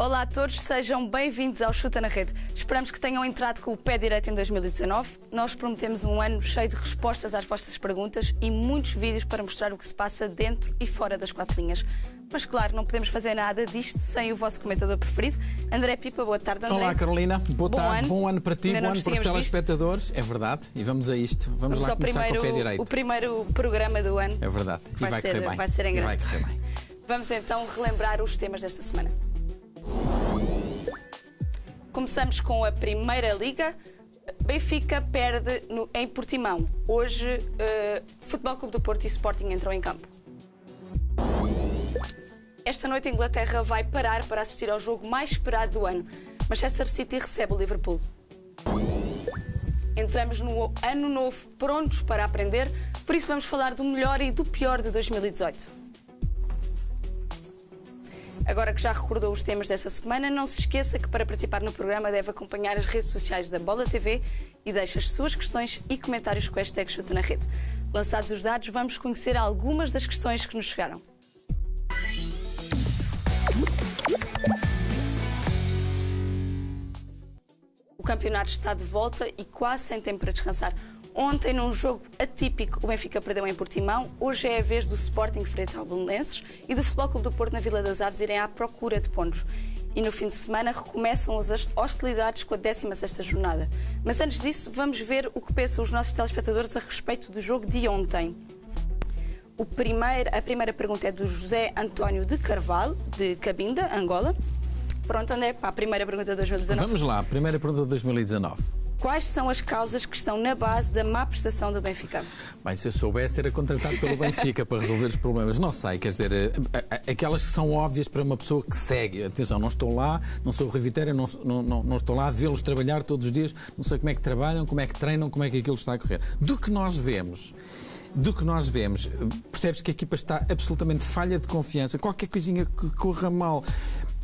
Olá a todos, sejam bem-vindos ao Chuta na Rede. Esperamos que tenham entrado com o pé direito em 2019. Nós prometemos um ano cheio de respostas às vossas perguntas e muitos vídeos para mostrar o que se passa dentro e fora das quatro linhas. Mas claro, não podemos fazer nada disto sem o vosso comentador preferido. André Pipa, boa tarde, André. Olá, Carolina. Boa tarde. Bom ano para ti, bom ano para os telespectadores. É verdade. E vamos a isto. Vamos lá começar com o pé direito. O primeiro programa do ano. É verdade. E vai correr bem. Vai ser em grande. Vai correr bem. Vamos então relembrar os temas desta semana. Começamos com a Primeira Liga. Benfica perde em Portimão. Hoje, Futebol Clube do Porto e Sporting entram em campo. Esta noite a Inglaterra vai parar para assistir ao jogo mais esperado do ano. Manchester City recebe o Liverpool. Entramos no ano novo prontos para aprender, por isso vamos falar do melhor e do pior de 2018. Agora que já recordou os temas desta semana, não se esqueça que para participar no programa deve acompanhar as redes sociais da Bola TV e deixe as suas questões e comentários com o hashtag Chuta na Rede. Lançados os dados, vamos conhecer algumas das questões que nos chegaram. O campeonato está de volta e quase sem tempo para descansar. Ontem, num jogo atípico, o Benfica perdeu em Portimão. Hoje é a vez do Sporting frente ao Belenenses e do Futebol Clube do Porto na Vila das Aves irem à procura de pontos. E no fim de semana recomeçam as hostilidades com a 16ª jornada. Mas antes disso, vamos ver o que pensam os nossos telespectadores a respeito do jogo de ontem. A primeira pergunta é do José António de Carvalho, de Cabinda, Angola. Pronto, André, para a primeira pergunta de 2019. Vamos lá, primeira pergunta de 2019. Quais são as causas que estão na base da má prestação do Benfica? Bem, se eu soubesse, era contratado pelo Benfica para resolver os problemas. Não sei, quer dizer, aquelas que são óbvias para uma pessoa que segue. Atenção, não estou lá, não sou o Rui Vitória, não estou lá a vê-los trabalhar todos os dias, não sei como é que trabalham, como é que treinam, como é que aquilo está a correr. Do que nós vemos, percebe-se que a equipa está absolutamente falha de confiança. Qualquer coisinha que corra mal,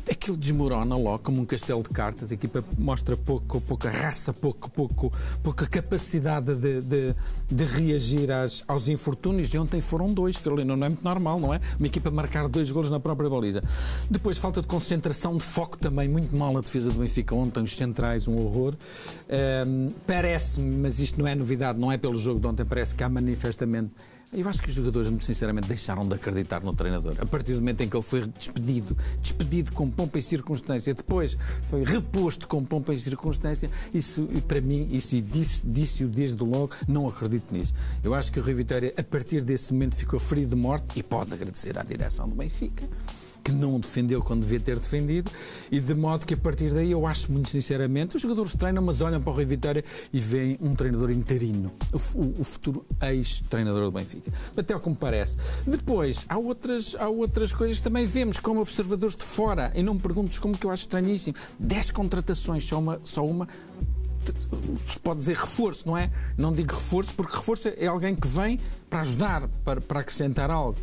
aquilo desmorona logo como um castelo de cartas. A equipa mostra pouca raça, pouca capacidade de reagir aos infortúnios. E ontem foram 2, Carolina, não é muito normal, não é? Uma equipa marcar 2 golos na própria baliza. Depois, falta de concentração, de foco também, muito mal a defesa do Benfica ontem, os centrais, um horror. Parece-me, mas isto não é novidade, não é pelo jogo de ontem, parece que há manifestamente... Eu acho que os jogadores, muito sinceramente, deixaram de acreditar no treinador. A partir do momento em que ele foi despedido com pompa e circunstância, depois foi reposto com pompa e circunstância, isso, para mim, disse-o desde logo, não acredito nisso. Eu acho que o Rui Vitória, a partir desse momento, ficou ferido de morte e pode agradecer à direção do Benfica, que não o defendeu quando devia ter defendido, e de modo que a partir daí eu acho muito sinceramente, os jogadores treinam, mas olham para o Rui Vitória e veem um treinador interino, o futuro ex-treinador do Benfica. Até ao que me parece. Depois, há outras coisas que também vemos como observadores de fora, e não me perguntes como, que eu acho estranhíssimo. 10 contratações, só uma se pode dizer reforço, não é? Não digo reforço, porque reforço é alguém que vem para ajudar, para acrescentar algo.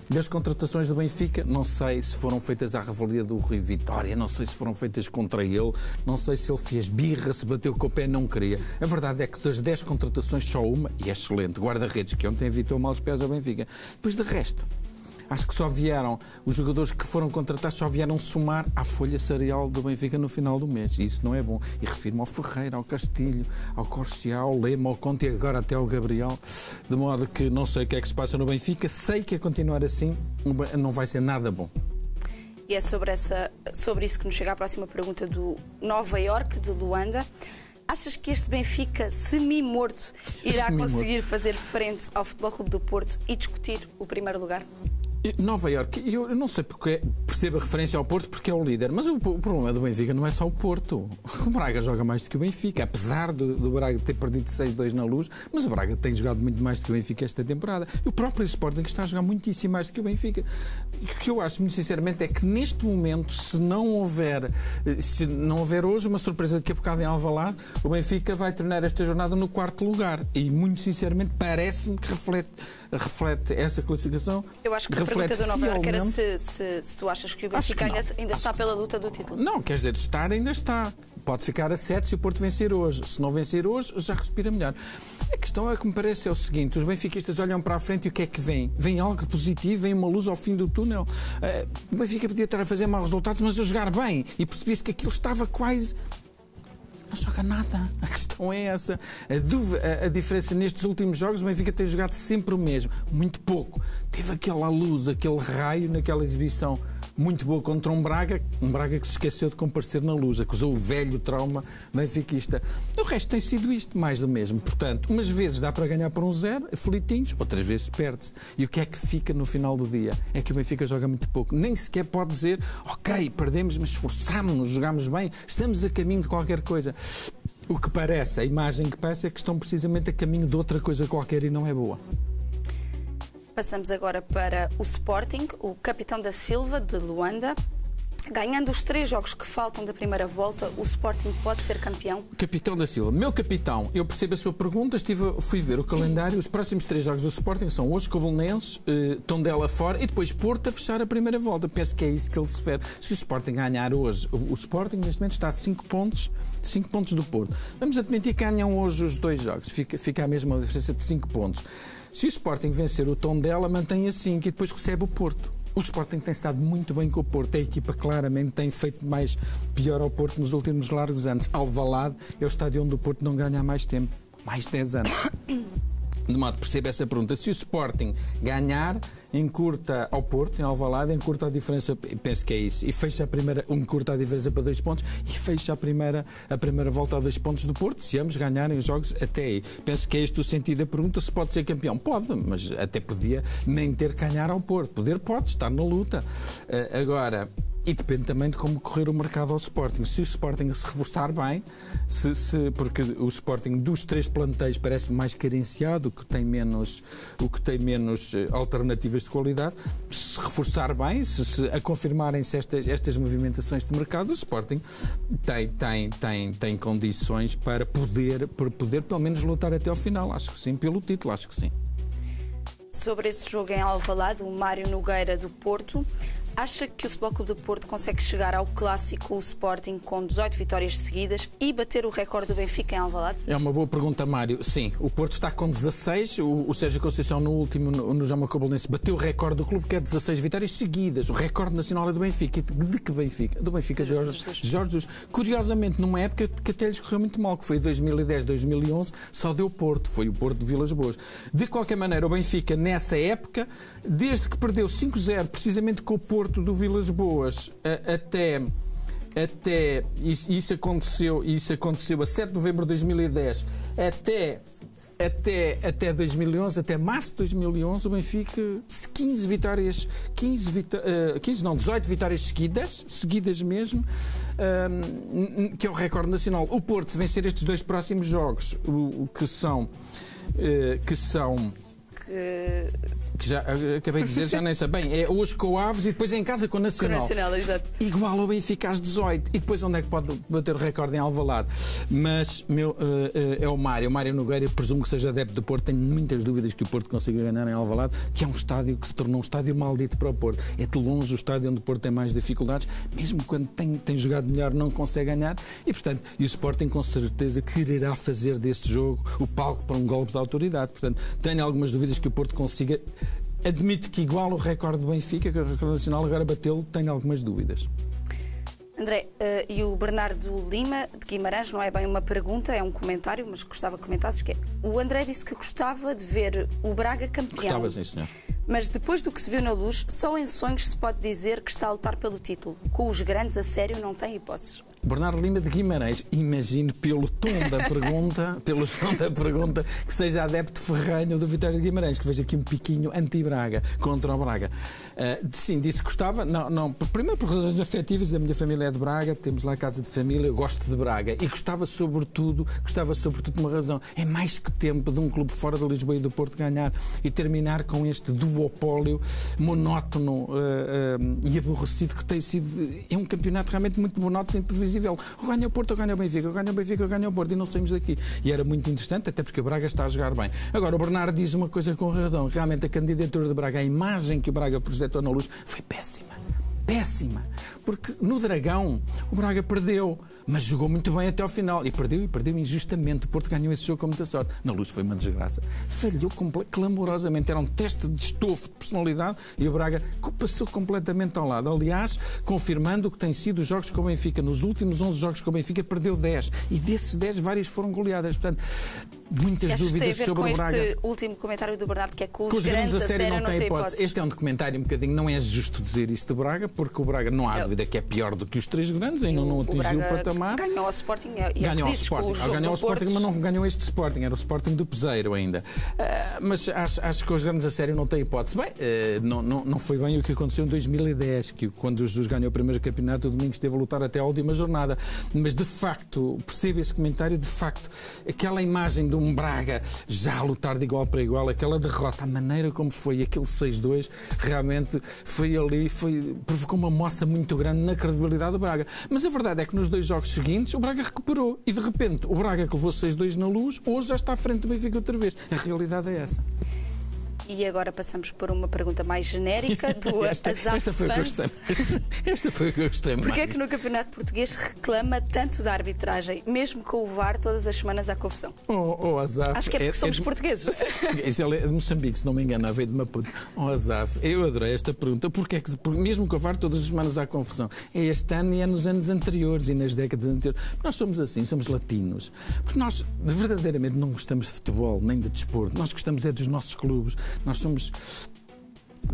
Das contratações do Benfica, não sei se foram feitas à revelia do Rui Vitória, não sei se foram feitas contra ele, não sei se ele fez birra, se bateu com o pé, não queria. A verdade é que das 10 contratações, só uma, e é excelente, guarda-redes, que ontem evitou maus pés ao Benfica. Depois de resto, acho que os jogadores que foram contratados só vieram somar à folha salarial do Benfica no final do mês. E isso não é bom. E refiro-me ao Ferreira, ao Castilho, ao Corsia, ao Lema, ao Conte e agora até ao Gabriel. De modo que não sei o que é que se passa no Benfica. Sei que a continuar assim não vai ser nada bom. E é sobre isso que nos chega a próxima pergunta do Nova Iorque, de Luanda. Achas que este Benfica semi-morto irá conseguir fazer frente ao Futebol Clube do Porto e discutir o primeiro lugar? Nova Iorque, eu não sei porque percebo a referência ao Porto porque é o líder, mas o problema do Benfica não é só o Porto. O Braga joga mais do que o Benfica, apesar do Braga ter perdido 6-2 na Luz, mas o Braga tem jogado muito mais do que o Benfica esta temporada. E o próprio Sporting está a jogar muitíssimo mais do que o Benfica. E o que eu acho, muito sinceramente, é que neste momento, se não houver hoje uma surpresa daqui a bocado em Alvalade, o Benfica vai terminar esta jornada no 4º lugar. E, muito sinceramente, parece-me que reflete essa classificação. Eu acho que a pergunta do Nova Iorque era se tu achas que o Benfica ainda está pela luta do título. Não, quer dizer, estar ainda está. pode ficar a 7 se o Porto vencer hoje. Se não vencer hoje, já respira melhor. A questão é que me parece é o seguinte, os benfiquistas olham para a frente e o que é que vem? Vem algo positivo, vem uma luz ao fim do túnel. O Benfica podia estar a fazer maus resultados, mas a jogar bem. E percebi-se que aquilo estava quase... Não joga nada. A questão é essa. A diferença nestes últimos jogos, o Benfica tem jogado sempre o mesmo. Muito pouco. Teve aquela luz, aquele raio naquela exibição muito boa contra um Braga que se esqueceu de comparecer na luz, acusou o velho trauma benfiquista. O resto tem sido isto, mais do mesmo. Portanto, umas vezes dá para ganhar por 1-0, aflitinhos, outras vezes perde-se. E o que é que fica no final do dia? É que o Benfica joga muito pouco. Nem sequer pode dizer, ok, perdemos, mas esforçámos-nos, jogámos bem, estamos a caminho de qualquer coisa. O que parece, a imagem que passa é que estão precisamente a caminho de outra coisa qualquer e não é boa. Passamos agora para o Sporting, o capitão da Silva, de Luanda. Ganhando os 3 jogos que faltam da primeira volta, o Sporting pode ser campeão? Capitão da Silva. Meu capitão, eu percebo a sua pergunta, fui ver o calendário, os próximos 3 jogos do Sporting são hoje com o Belenenses, Tondela fora e depois Porto a fechar a primeira volta. Penso que é isso que ele se refere. Se o Sporting ganhar hoje, o Sporting neste momento está a 5 pontos do Porto. Vamos admitir que ganham hoje os 2 jogos, fica a mesma diferença de 5 pontos. Se o Sporting vencer o Tondela, mantém a 5 e depois recebe o Porto. O Sporting tem estado muito bem com o Porto. A equipa claramente tem feito mais pior ao Porto nos últimos largos anos. Alvalade é o estádio onde o Porto não ganha há mais tempo. Mais 10 anos. De modo, percebo essa pergunta. Se o Sporting ganhar, encurta ao Porto, em Alvalade, encurta a diferença, penso que é isso, e fecha encurta a diferença para 2 pontos e fecha a primeira volta a 2 pontos do Porto, se ambos ganharem os jogos até aí. Penso que é este o sentido da pergunta. Se pode ser campeão? Pode, mas até podia nem ter que ganhar ao Porto. Poder pode, estar na luta. Agora... E depende também de como correr o mercado ao Sporting. Se o Sporting se reforçar bem, porque o Sporting dos 3 plantéis parece mais carenciado, o que tem menos alternativas de qualidade, se reforçar bem, se a confirmarem-se estas movimentações de mercado, o Sporting tem condições para poder pelo menos lutar até ao final. Acho que sim, pelo título, acho que sim. Sobre esse jogo em Alvalade, o Mário Nogueira do Porto. Acha que o Futebol Clube do Porto consegue chegar ao clássico, o Sporting, com 18 vitórias seguidas e bater o recorde do Benfica em Alvalade? É uma boa pergunta, Mário. Sim, o Porto está com 16. O Sérgio Conceição, no último, no Jaume Cobelense, bateu o recorde do clube, que é 16 vitórias seguidas. O recorde nacional é do Benfica. De que Benfica? Do Benfica de Jorge Jesus. Curiosamente, numa época que até lhes correu muito mal, que foi 2010, 2011, só deu Porto. Foi o Porto de Vilas Boas. De qualquer maneira, o Benfica, nessa época, desde que perdeu 5-0, precisamente com o Porto do Vilas Boas, até isso aconteceu a 7 de novembro de 2010 até 2011, até março de 2011, o Benfica 18 vitórias seguidas mesmo, que é o recorde nacional. O Porto, se vencer estes 2 próximos jogos, que já acabei de dizer, já nem sei bem, é hoje com o Aves e depois em casa com o Nacional. Exato. Igual ao Benfica às 18. E depois onde é que pode bater o recorde? Em Alvalade. Mas é o Mário Nogueira, presumo que seja adepto do Porto. Tenho muitas dúvidas que o Porto consiga ganhar em Alvalade, que é um estádio que se tornou um estádio maldito para o Porto. É de longe o estádio onde o Porto tem mais dificuldades, mesmo quando tem jogado melhor não consegue ganhar, e portanto, o Sporting com certeza quererá fazer deste jogo o palco para um golpe de autoridade. Portanto, tenho algumas dúvidas que o Porto consiga. Admito que igual o recorde do Benfica, que o recorde nacional agora bateu, tenho algumas dúvidas. André, e o Bernardo Lima, de Guimarães, não é bem uma pergunta, é um comentário, mas gostava que comentasses, que é, o André disse que gostava de ver o Braga campeão. Gostava, sim, senhor. Mas depois do que se viu na Luz, só em sonhos se pode dizer que está a lutar pelo título. Com os grandes, a sério, não tem hipóteses. Bernardo Lima de Guimarães, imagino pelo tom da pergunta, que seja adepto ferrenho do Vitória de Guimarães, que veja aqui um piquinho anti-Braga, contra o Braga. Sim, disse que gostava, não, primeiro por razões afetivas, a minha família é de Braga, temos lá a casa de família, eu gosto de Braga, e gostava sobretudo de uma razão, é mais que tempo de um clube fora de Lisboa e do Porto ganhar e terminar com este duopólio monótono e aborrecido que tem sido. É um campeonato realmente muito monótono e imprevisível. Ou ganha o Porto ou ganha o Benfica, ou ganha o Benfica ou ganha o Porto, e não saímos daqui. E era muito interessante, até porque o Braga está a jogar bem. Agora, o Bernardo diz uma coisa com razão. Realmente a candidatura de Braga, a imagem que o Braga projetou na Luz foi péssima. péssima. Porque no Dragão o Braga perdeu, mas jogou muito bem até ao final. E perdeu injustamente. O Porto ganhou esse jogo com muita sorte. Na Luz foi uma desgraça. Falhou clamorosamente. Era um teste de estofo, de personalidade, e o Braga passou completamente ao lado. Aliás, confirmando o que tem sido os jogos com o Benfica. Nos últimos 11 jogos com o Benfica perdeu 10. E desses 10, várias foram goleadas. Portanto, muitas dúvidas sobre o Braga. Este último comentário do Bernardo, que é que os grandes a sério não tem hipótese. Este é um documentário um bocadinho, não é justo dizer isto do Braga, porque o Braga não há dúvida que é pior do que os 3 grandes, ainda não atingiu o patamar. Ganhou ao Sporting. Ganhou ao Sporting, mas não ganhou este Sporting, era o Sporting do Peseiro ainda. Mas acho que os grandes a sério não têm hipótese. Bem, não foi bem o que aconteceu em 2010, que quando o Jesus ganhou o primeiro campeonato, o Domingos esteve a lutar até a última jornada. Mas de facto, percebo esse comentário, de facto, aquela imagem de um Braga já a lutar de igual para igual, aquela derrota, a maneira como foi aquele 6-2, realmente foi ali, provocou uma moça muito grande na credibilidade do Braga. Mas a verdade é que nos 2 jogos seguintes o Braga recuperou e de repente o Braga que levou 6-2 na Luz, hoje já está à frente do Benfica outra vez. A realidade é essa. E agora passamos por uma pergunta mais genérica do esta foi o que eu gostei mais. Porquê é que no Campeonato Português reclama tanto da arbitragem, mesmo com o VAR todas as semanas à confusão? Azaf, acho que é porque somos portugueses. Ele é de Moçambique, se não me engano, veio de Maputo. Azaf, eu adorei esta pergunta. Porquê é que, mesmo com o VAR todas as semanas há confusão? É este ano e é nos anos anteriores e nas décadas anteriores. Nós somos assim, somos latinos. Porque nós verdadeiramente não gostamos de futebol, nem de desporto. Nós gostamos é dos nossos clubes. Nós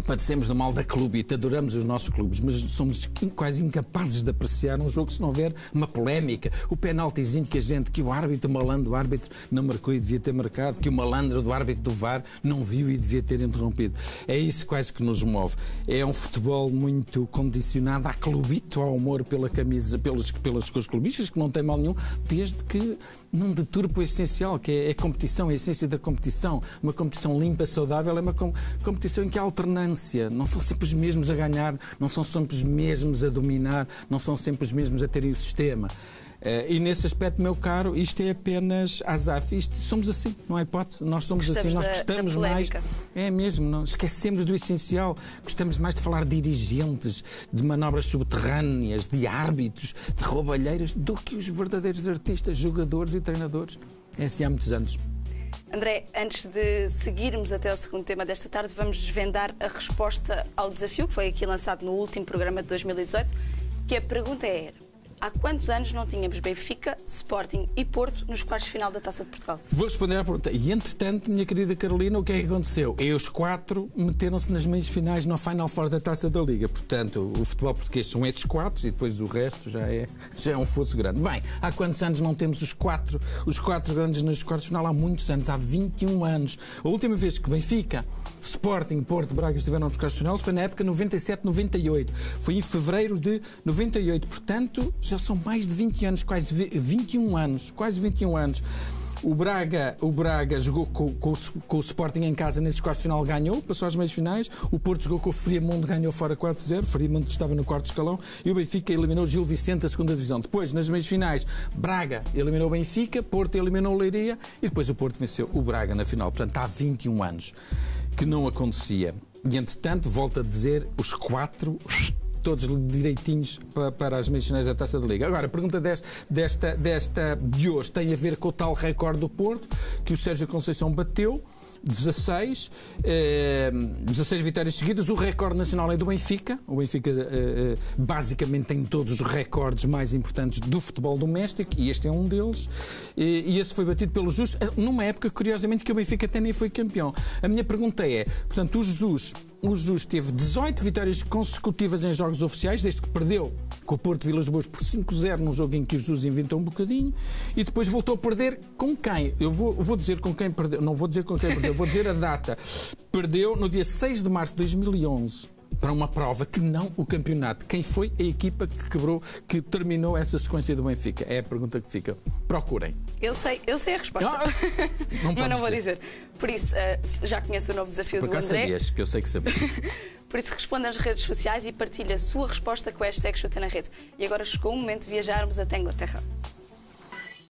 padecemos do mal da clubite, adoramos os nossos clubes, mas somos quase incapazes de apreciar um jogo se não houver uma polémica. O penaltizinho que o árbitro, o malandro do árbitro não marcou e devia ter marcado, que o malandro do árbitro do VAR não viu e devia ter interrompido. É isso quase que nos move. É um futebol muito condicionado à clubite, ao amor pela camisa, pelas cores clubistas, que não tem mal nenhum, desde que não deturpa o essencial, que é a competição, a essência da competição. Uma competição limpa, saudável, é uma competição em que há alternância. Não são sempre os mesmos a ganhar, não são sempre os mesmos a dominar, não são sempre os mesmos a terem o sistema. E nesse aspecto, meu caro, isto é apenas Azaf. Somos assim, não há hipótese. Nós somos assim, nós gostamos mais. É mesmo, não esquecemos do essencial. Gostamos mais de falar de dirigentes, de manobras subterrâneas, de árbitros, de roubalheiras, do que os verdadeiros artistas, jogadores e treinadores. É assim há muitos anos. André, antes de seguirmos até ao segundo tema desta tarde, vamos desvendar a resposta ao desafio que foi aqui lançado no último programa de 2018, que a pergunta era: há quantos anos não tínhamos Benfica, Sporting e Porto nos quartos de final da Taça de Portugal? Vou responder à pergunta. E, entretanto, minha querida Carolina, o que é que aconteceu? Os 4 meteram-se nas meias finais na Final Four da Taça da Liga. Portanto, o futebol português são estes 4 e depois o resto já é um fosso grande. Bem, há quantos anos não temos os 4 grandes nos quartos de final? Há muitos anos, há 21 anos. A última vez que Benfica, Sporting, Porto, Braga estiveram nos quartos de final foi na época 97-98. Foi em fevereiro de 98. Portanto, já são mais de 20 anos, quase 21 anos. O Braga jogou com o Sporting em casa nesses quartos de final, ganhou, passou às meias finais. O Porto jogou com o Friamundo, ganhou fora 4-0. Friamundo estava no quarto escalão. E o Benfica eliminou o Gil Vicente da segunda divisão. Depois, nas meias finais, Braga eliminou o Benfica, Porto eliminou o Leiria e depois o Porto venceu o Braga na final. Portanto, há 21 anos que não acontecia. E, entretanto, volto a dizer, os 4... todos direitinhos para as meias finais da Taça da Liga. Agora, a pergunta de hoje tem a ver com o tal recorde do Porto, que o Sérgio Conceição bateu, 16 vitórias seguidas. O recorde nacional é do Benfica. O Benfica basicamente tem todos os recordes mais importantes do futebol doméstico e este é um deles. E esse foi batido pelo Jesus numa época, curiosamente, que o Benfica até nem foi campeão. A minha pergunta é, portanto, o Jesus teve 18 vitórias consecutivas em jogos oficiais, desde que perdeu com o Porto Vilas Boas por 5-0 num jogo em que o Jesus inventou um bocadinho, e depois voltou a perder com quem? Eu vou dizer com quem perdeu, não vou dizer com quem perdeu, vou dizer a data. Perdeu no dia 6 de março de 2011 para uma prova que não o campeonato. Quem foi a equipa que terminou essa sequência do Benfica? É a pergunta que fica. Procurem. Eu sei a resposta. Mas não vou dizer. Por isso, já conheço o novo desafio do André. Sabias, que eu sei que sabias. Por isso, responda nas redes sociais e partilhe a sua resposta com a hashtag Chuta na Rede. E agora chegou o momento de viajarmos até a Inglaterra.